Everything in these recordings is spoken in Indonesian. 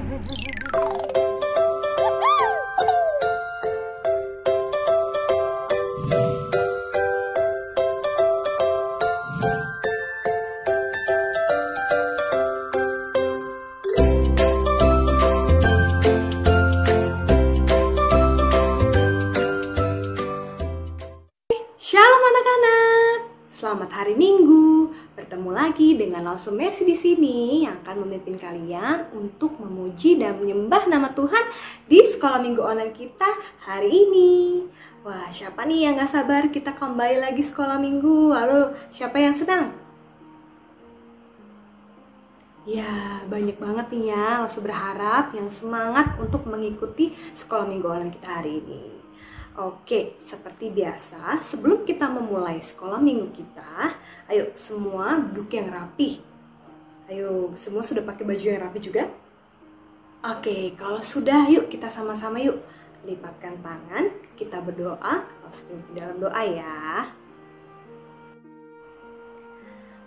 Shalom anak-anak, selamat hari Minggu. Bertemu lagi dengan Lausum Mercy di sini yang akan memimpin kalian untuk memuji dan menyembah nama Tuhan di sekolah minggu online kita hari ini. Wah, siapa nih yang gak sabar kita kembali lagi sekolah minggu? Halo, siapa yang senang? Ya, banyak banget nih ya. Langsung berharap yang semangat untuk mengikuti sekolah minggu online kita hari ini. Oke, seperti biasa, sebelum kita memulai sekolah minggu kita, ayo semua duduk yang rapi. Ayo, semua sudah pakai baju yang rapi juga? Oke, kalau sudah, yuk kita sama-sama yuk. Lipatkan tangan, kita berdoa, langsung ke dalam doa ya.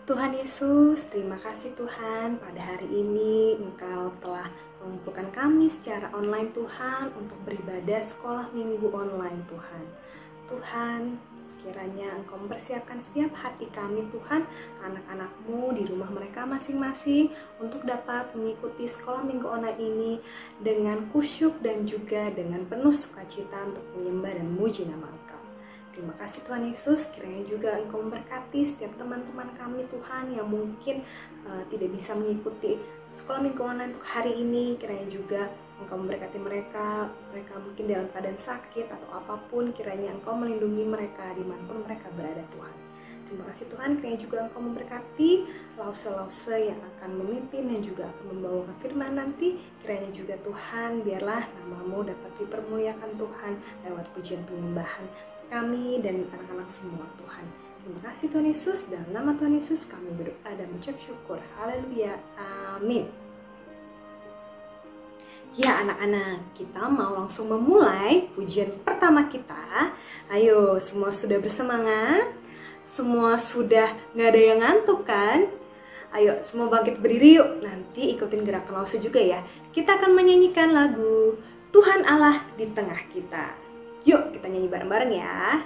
Tuhan Yesus, terima kasih Tuhan, pada hari ini Engkau telah mengumpulkan kami secara online Tuhan untuk beribadah sekolah minggu online Tuhan. Tuhan, kiranya Engkau mempersiapkan setiap hati kami Tuhan, anak-anak-Mu di rumah mereka masing-masing untuk dapat mengikuti sekolah minggu online ini dengan khusyuk dan juga dengan penuh sukacita untuk menyembah dan memuji nama Engkau. Terima kasih Tuhan Yesus, kiranya juga Engkau memberkati setiap teman-teman kami Tuhan yang mungkin tidak bisa mengikuti sekolah minggu online untuk hari ini. Kiranya juga Engkau memberkati mereka mungkin dalam keadaan sakit atau apapun, kiranya Engkau melindungi mereka dimanapun mereka berada Tuhan. Terima kasih Tuhan, kiranya juga Engkau memberkati lause-lause yang akan memimpin dan juga akan membawakan firman nanti. Kiranya juga Tuhan, biarlah nama-Mu dapat dipermuliakan Tuhan lewat pujian penyembahan kami dan anak-anak semua Tuhan. Terima kasih Tuhan Yesus, dalam nama Tuhan Yesus kami berdoa dan mengucap syukur. Haleluya, amin. Ya anak-anak, kita mau langsung memulai pujian pertama kita. Ayo, semua sudah bersemangat? Semua sudah gak ada yang ngantuk kan? Ayo, semua bangkit berdiri yuk. Nanti ikutin gerakan lause juga ya. Kita akan menyanyikan lagu Tuhan Allah di tengah kita. Yuk, kita nyanyi bareng-bareng ya.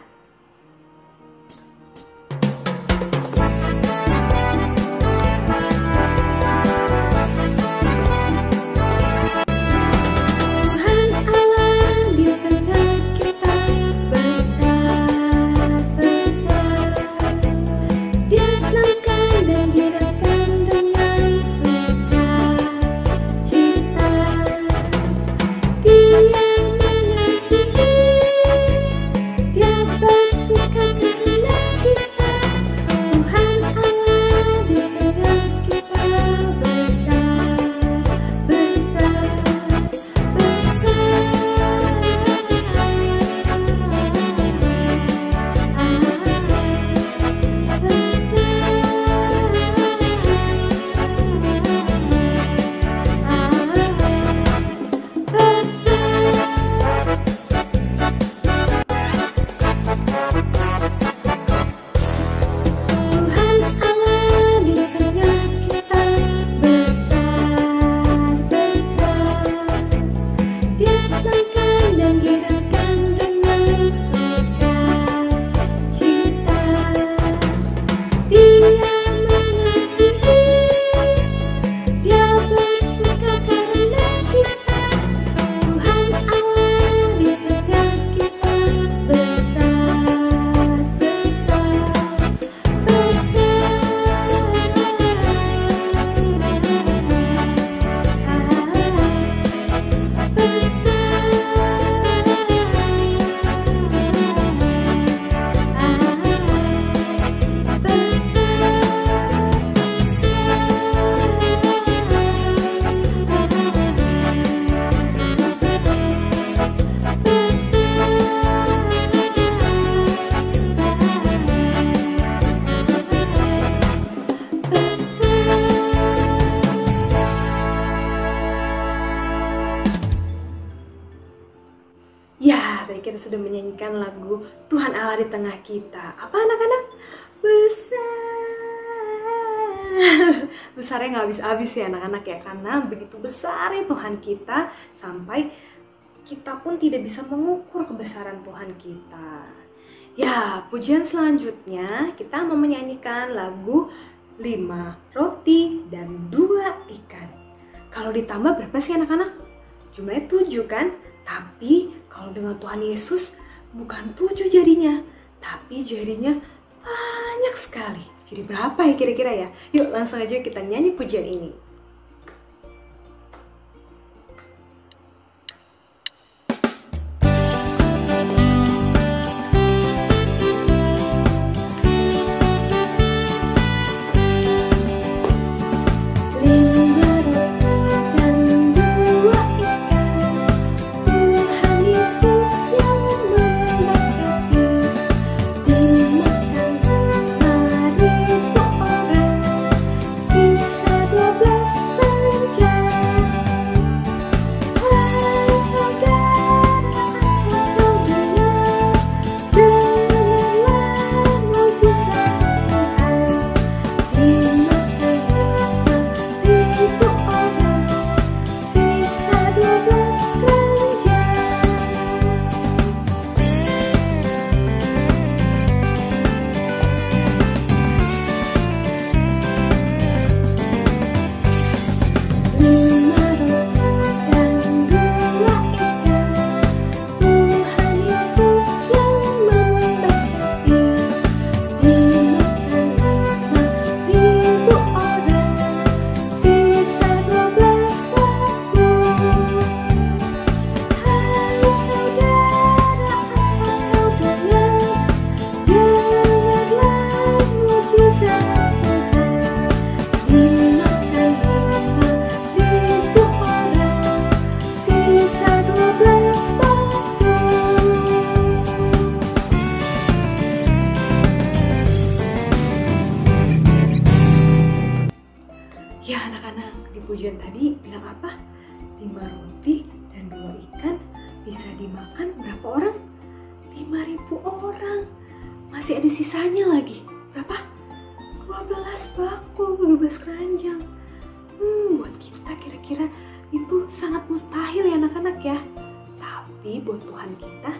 kita sudah menyanyikan lagu Tuhan Allah di tengah kita. Apa anak-anak? Besar Besarnya nggak habis-habis ya anak-anak ya, karena begitu besar ya Tuhan kita sampai kita pun tidak bisa mengukur kebesaran Tuhan kita. Ya, pujian selanjutnya kita mau menyanyikan lagu 5 roti dan 2 ikan. Kalau ditambah berapa sih anak-anak? Jumlahnya 7 kan? Tapi kalau dengan Tuhan Yesus bukan 7 jadinya, tapi jadinya banyak sekali. Jadi berapa ya kira-kira ya? Yuk langsung aja kita nyanyi pujian ini. Ya anak-anak, di pujian tadi bilang apa? 5 roti dan 2 ikan bisa dimakan berapa orang? 5.000 orang. Masih ada sisanya lagi. Berapa? 12 bakul, 12 keranjang. Buat kita kira-kira itu sangat mustahil ya anak-anak ya. Tapi buat Tuhan kita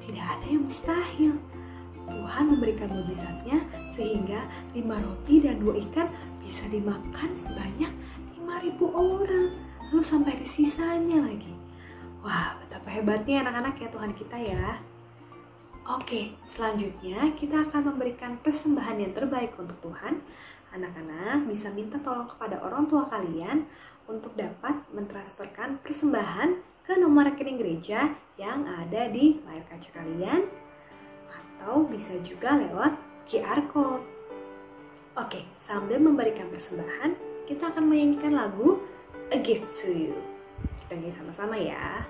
tidak ada yang mustahil. Tuhan memberikan mujizatnya sehingga 5 roti dan 2 ikan bisa dimakan sebanyak 5.000 orang. Lalu sampai ada sisanya lagi. Wah, betapa hebatnya anak-anak ya Tuhan kita ya. Oke, selanjutnya kita akan memberikan persembahan yang terbaik untuk Tuhan. Anak-anak bisa minta tolong kepada orang tua kalian untuk dapat mentransferkan persembahan ke nomor rekening gereja yang ada di layar kaca kalian, atau bisa juga lewat QR Code. Oke, sambil memberikan persembahan, kita akan menyanyikan lagu A Gift to You. Kita nyanyi sama-sama ya.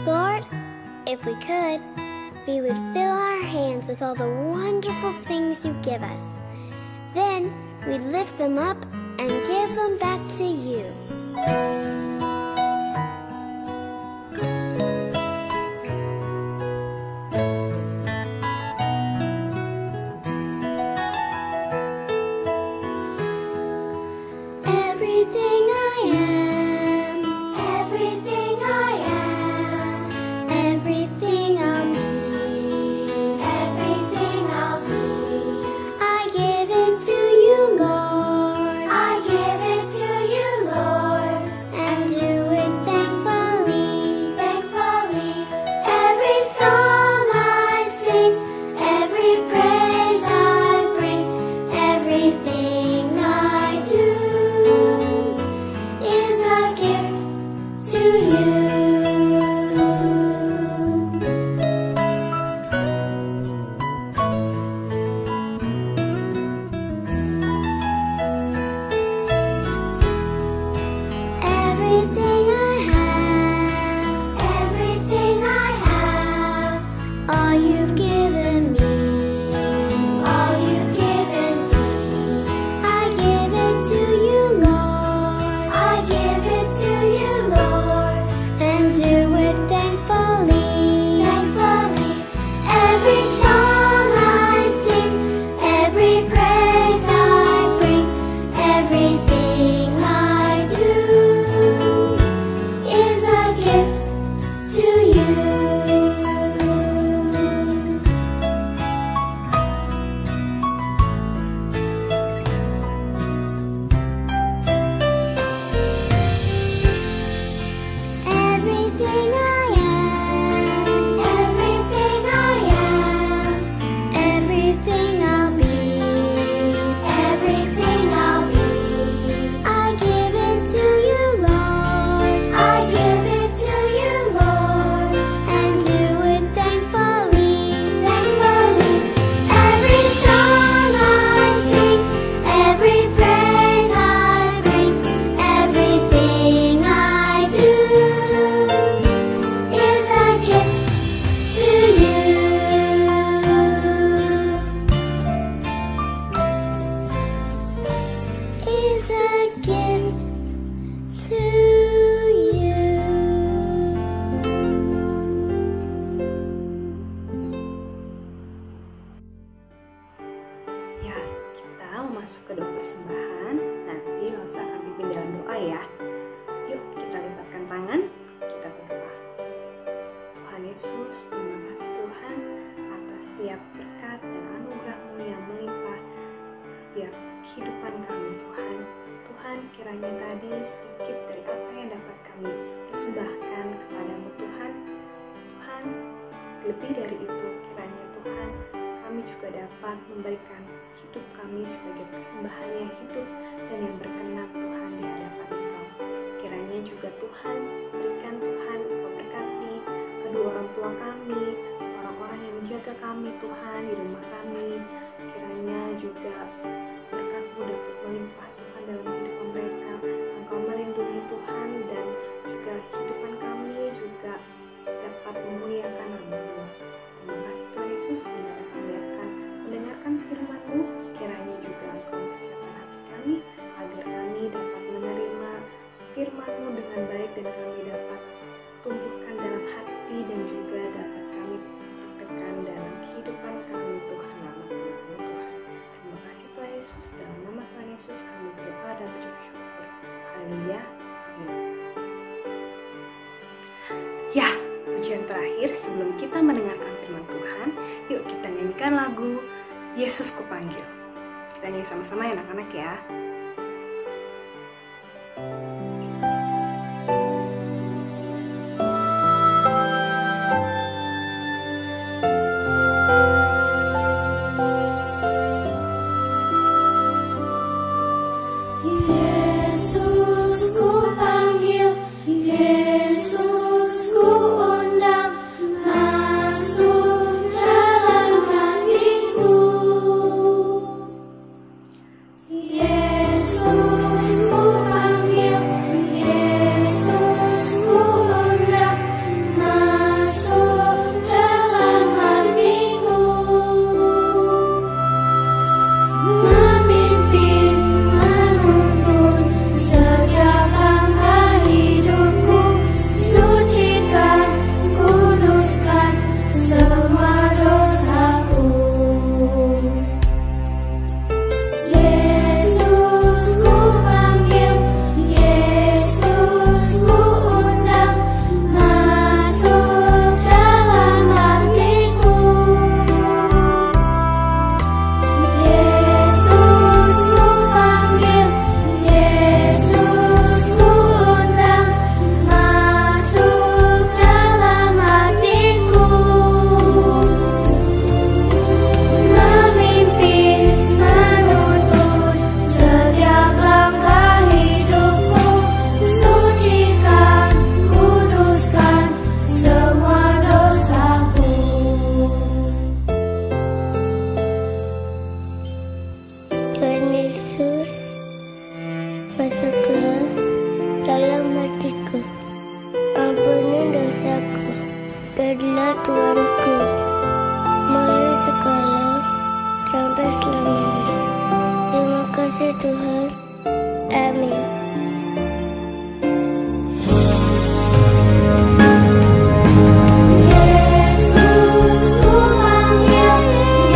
Lord, if we could, we would fill our hands with all the wonderful things you give us. Then we'd lift them up and give them back to you. lebih dari itu, kiranya Tuhan, kami juga dapat memberikan hidup kami sebagai persembahan yang hidup dan yang berkenan Tuhan di hadapan Engkau. Kiranya juga Tuhan, berikan Tuhan, Engkau berkati kedua orang tua kami, orang-orang yang menjaga kami Tuhan di rumah kami. Kiranya juga berkat-Mu dapat melimpah Tuhan dalam kehidupan mereka. Engkau melindungi Tuhan dan juga kehidupan kami juga dapat memuliakan nama-Mu. Terima kasih Tuhan Yesus, bila kami akan mendengarkan firman-Mu. Kiranya juga Engkau mempersiapkan hati kami agar kami dapat menerima firman-Mu dengan baik dan kami dapat tumbuhkan dalam hati dan juga dapat kami praktekkan dalam kehidupan kami Tuhan, nama Tuhan. Terima kasih Tuhan Yesus, dalam nama Tuhan Yesus kami berdoa dan bersyukur. Haleluya. Amin. Ya, pujian terakhir sebelum kita mendengarkan firman Tuhan, yuk kita nyanyikan lagu Yesus Kupanggil. Kita nyanyi sama-sama ya anak-anak ya. Yesus ku panggil, Yesus ku undang, masuk dalam hatiku. Yesus ku panggil, Yesus ku undang, masuk dalam hatiku. Memimpin, menuntun setiap langkah hidupku, sucikan, kuduskan semua dosaku. Yesus ku panggil, Yesus ku undang, masuk dalam hatiku. Yesus ku panggil, Yesus ku undang, masuk dalam hatiku. Memimpin, menuntun setiap langkah hidupku, sucikan, kuduskan semua dosaku. Tuhan Yesus, masuklah dalam hatiku, ampuni dosaku, jadilah Tuanku, mulai sekarang sampai selamanya. Terima kasih Tuhan, amin. Yesus ku panggil,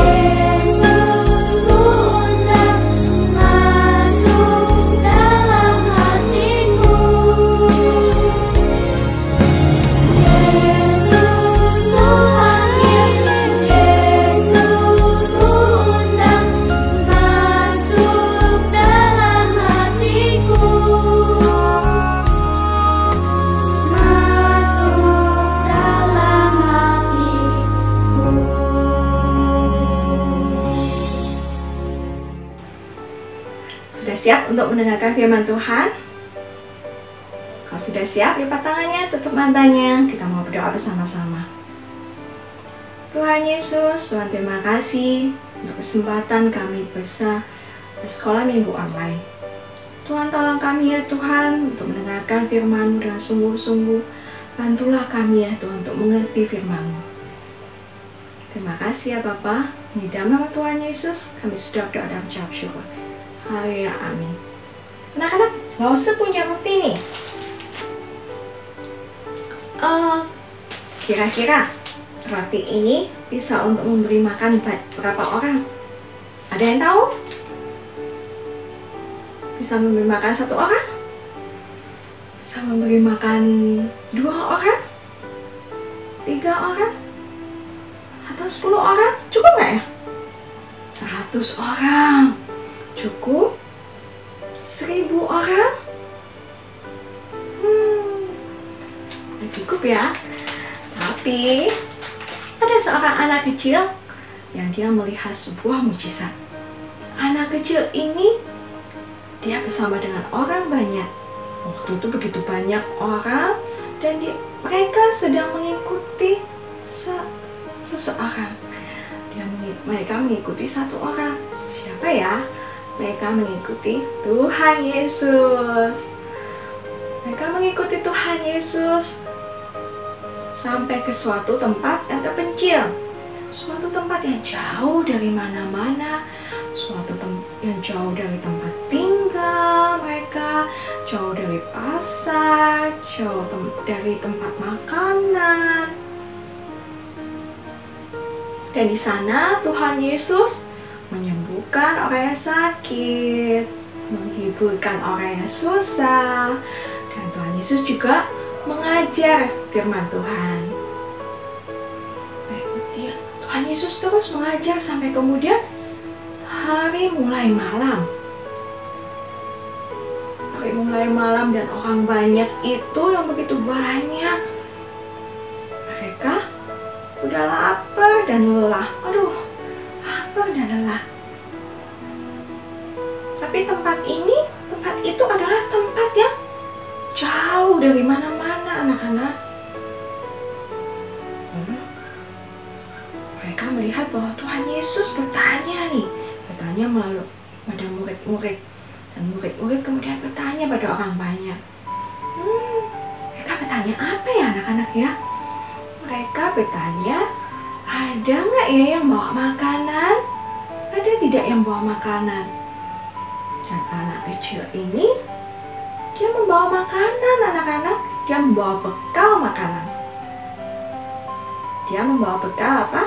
Yesus ku undang, masuk dalam hatiku. Yesus ku panggil, Yesus ku undang, masuk dalam hatiku. Masuk dalam hatiku. Sudah siap untuk mendengarkan firman Tuhan? Kalau sudah siap, lipat tangannya, tutup matanya. Kita mau berdoa bersama-sama. Tuhan Yesus, Tuhan terima kasih untuk kesempatan kami bisa bersekolah minggu online. Tuhan tolong kami ya Tuhan untuk mendengarkan firman-Mu dengan sungguh-sungguh. Bantulah kami ya Tuhan untuk mengerti firman-Mu. Terima kasih ya Bapa. Di dalam nama Tuhan Yesus, kami sudah berdoa dan mengucap syukur. Haleluya, amin. Anak-anak, nggak usah punya roti nih. Kira-kira roti ini bisa untuk memberi makan berapa orang? Ada yang tahu? Bisa memberi makan 1 orang? Bisa memberi makan 2 orang? 3 orang? Atau 10 orang? Cukup nggak ya? 100 orang. Cukup? 1000 orang? Cukup ya. Tapi Ada seorang anak kecil yang dia melihat sebuah mukjizat. Anak kecil ini dia bersama dengan orang banyak. Waktu itu begitu banyak orang dan mereka sedang mengikuti seseorang. Mereka mengikuti satu orang. Siapa ya? Mereka mengikuti Tuhan Yesus. Mereka mengikuti Tuhan Yesus sampai ke suatu tempat yang terpencil, suatu tempat yang jauh dari mana-mana, suatu yang jauh dari tempat tinggal mereka, jauh dari pasar, jauh dari tempat makanan. Dan di sana Tuhan Yesus menyembuhkan orang yang sakit, menghiburkan orang yang susah, dan Tuhan Yesus juga mengajar firman Tuhan. Tuhan Yesus terus mengajar sampai kemudian hari mulai malam. Hari mulai malam dan orang banyak itu yang begitu banyak. Mereka udah lapar dan lelah. Aduh, lapar dan lelah. Tapi tempat itu adalah tempat yang jauh dari mana-mana, anak-anak. Mereka melihat bahwa Tuhan Yesus bertanya pada murid-murid. Dan murid-murid kemudian bertanya pada orang banyak. Mereka bertanya apa ya anak-anak ya? Mereka bertanya, ada nggak ya yang bawa makanan? Ada tidak yang bawa makanan? Dan anak kecil ini, dia membawa makanan anak-anak. Dia membawa bekal makanan. Dia membawa bekal apa?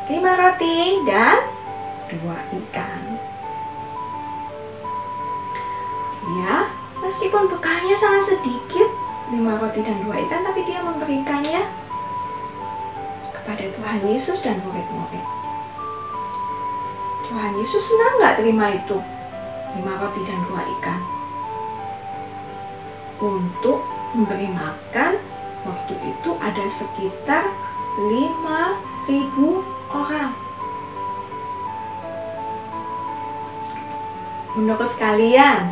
5 roti dan 2 ikan. Dia, meskipun bekalnya sangat sedikit, 5 roti dan 2 ikan, tapi dia memberikannya kepada Tuhan Yesus dan murid-murid. Tuhan Yesus senang nggak terima itu? 5 roti dan 2 ikan. Untuk memberi makan, waktu itu ada sekitar 5.000 orang. Menurut kalian,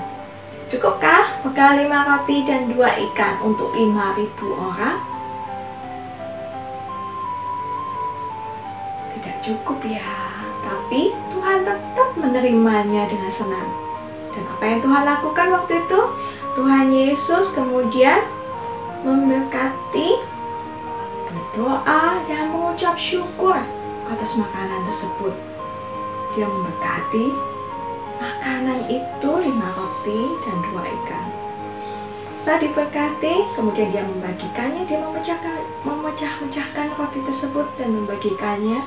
cukupkah bekal 5 roti dan 2 ikan untuk 5.000 orang? Tidak cukup ya, tapi Tuhan tetap menerimanya dengan senang. Dan apa yang Tuhan lakukan waktu itu? Tuhan Yesus kemudian memberkati, berdoa, dan mengucap syukur atas makanan tersebut. Dia memberkati makanan itu 5 roti dan 2 ikan. Setelah diberkati, kemudian dia membagikannya, dia memecah-mecahkan roti tersebut dan membagikannya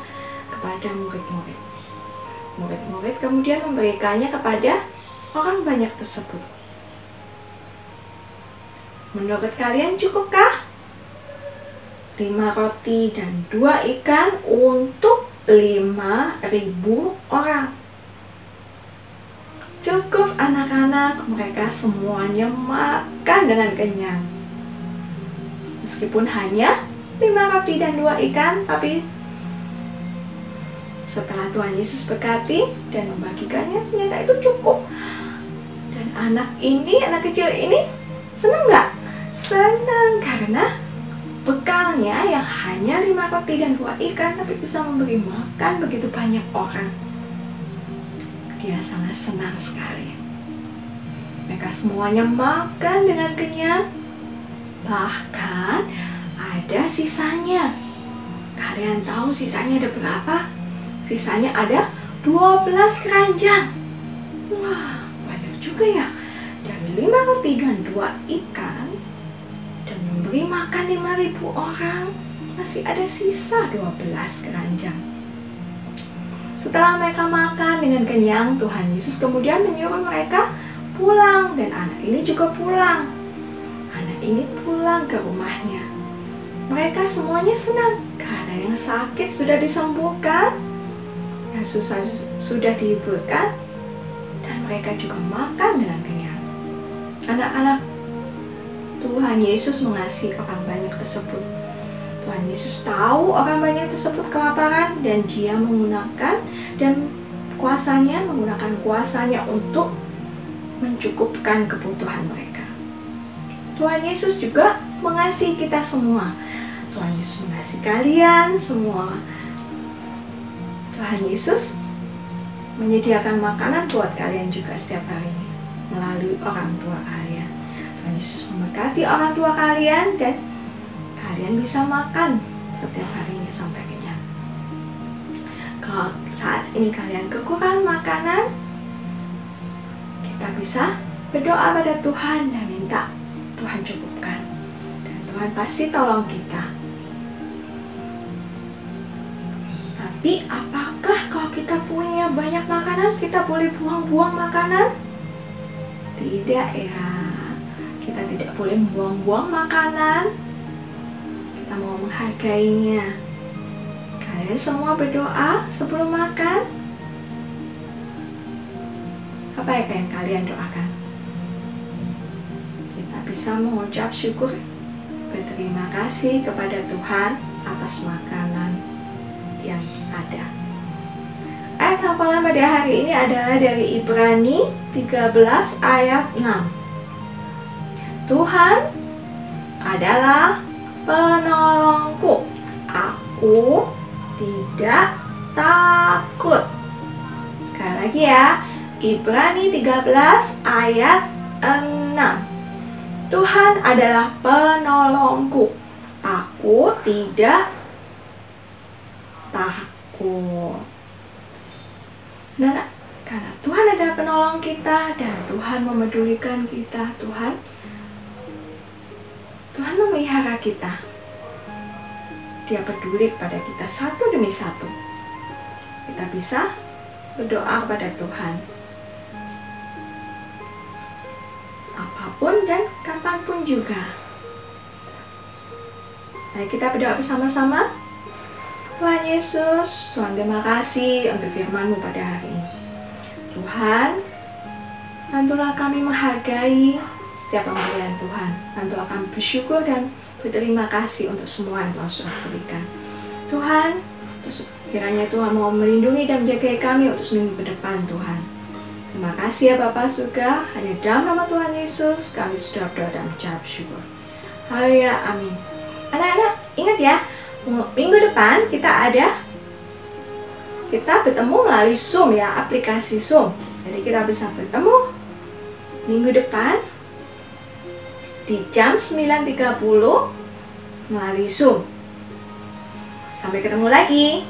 kepada murid-murid. Murid-murid kemudian memberikannya kepada orang banyak tersebut. Menurut kalian cukupkah 5 roti dan 2 ikan untuk 5.000 orang? Cukup anak-anak, mereka semuanya makan dengan kenyang. Meskipun hanya 5 roti dan 2 ikan, tapi setelah Tuhan Yesus berkati dan membagikannya, ternyata itu cukup. Dan anak kecil ini senang nggak? Senang karena bekalnya yang hanya 5 roti dan 2 ikan, tapi bisa memberi makan begitu banyak orang. Dia sangat senang sekali. Mereka semuanya makan dengan kenyang. Bahkan ada sisanya. Kalian tahu sisanya ada berapa? Sisanya ada 12 keranjang. Wah, banyak juga ya. Dari 5 roti dan 2 ikan dan memberi makan 5.000 orang, masih ada sisa 12 keranjang. Setelah mereka makan dengan kenyang, Tuhan Yesus kemudian menyuruh mereka pulang, dan anak ini juga pulang. Anak ini pulang ke rumahnya. Mereka semuanya senang karena yang sakit sudah disembuhkan, yang susah sudah dihiburkan, dan mereka juga makan dengan kenyang. Anak-anak, Tuhan Yesus mengasihi orang banyak tersebut. Tuhan Yesus tahu orang banyak tersebut kelaparan dan dia menggunakan kuasanya untuk mencukupkan kebutuhan mereka. Tuhan Yesus juga mengasihi kita semua. Tuhan Yesus mengasihi kalian semua. Tuhan Yesus menyediakan makanan buat kalian juga setiap harinya melalui orang tua kalian. Tuhan Yesus memberkati orang tua kalian dan kalian bisa makan setiap harinya sampai kenyang. Kalau saat ini kalian kekurangan makanan, kita bisa berdoa pada Tuhan dan minta Tuhan cukupkan. Dan Tuhan pasti tolong kita. Tapi apakah kalau kita punya banyak makanan, kita boleh buang-buang makanan? Tidak ya. Kita tidak boleh buang-buang makanan. Kita mau menghargainya. Kalian semua berdoa sebelum makan. Apa yang kalian doakan? Kita bisa mengucap syukur, berterima kasih kepada Tuhan atas makanan yang ada. Ayat hafalan pada hari ini adalah dari Ibrani 13 ayat 6. Tuhan adalah penolongku, aku tidak takut. Sekali lagi ya, Ibrani 13 ayat 6. Tuhan adalah penolongku, aku tidak takut. Nah, karena Tuhan adalah penolong kita dan Tuhan memedulikan kita, Tuhan memelihara kita. Dia peduli pada kita satu demi satu. Kita bisa berdoa kepada Tuhan apapun dan kapanpun juga. Mari kita berdoa bersama-sama. Tuhan Yesus, Tuhan terima kasih untuk firman-Mu pada hari ini. Tuhan, bantulah kami menghargai setiap pemberian Tuhan. Bantu kami bersyukur dan berterima kasih untuk semua yang Tuhan sudah berikan. Tuhan, kiranya Tuhan mau melindungi dan menjaga kami untuk seminggu ke depan Tuhan. Terima kasih ya Bapa surga, hanya dalam nama Tuhan Yesus kami sudah berdoa dan mengucap syukur. Haleluya, amin. Anak-anak, ingat ya, minggu depan kita bertemu melalui Zoom ya, aplikasi Zoom. Jadi kita bisa bertemu minggu depan di jam 9.30 melalui Zoom. Sampai ketemu lagi.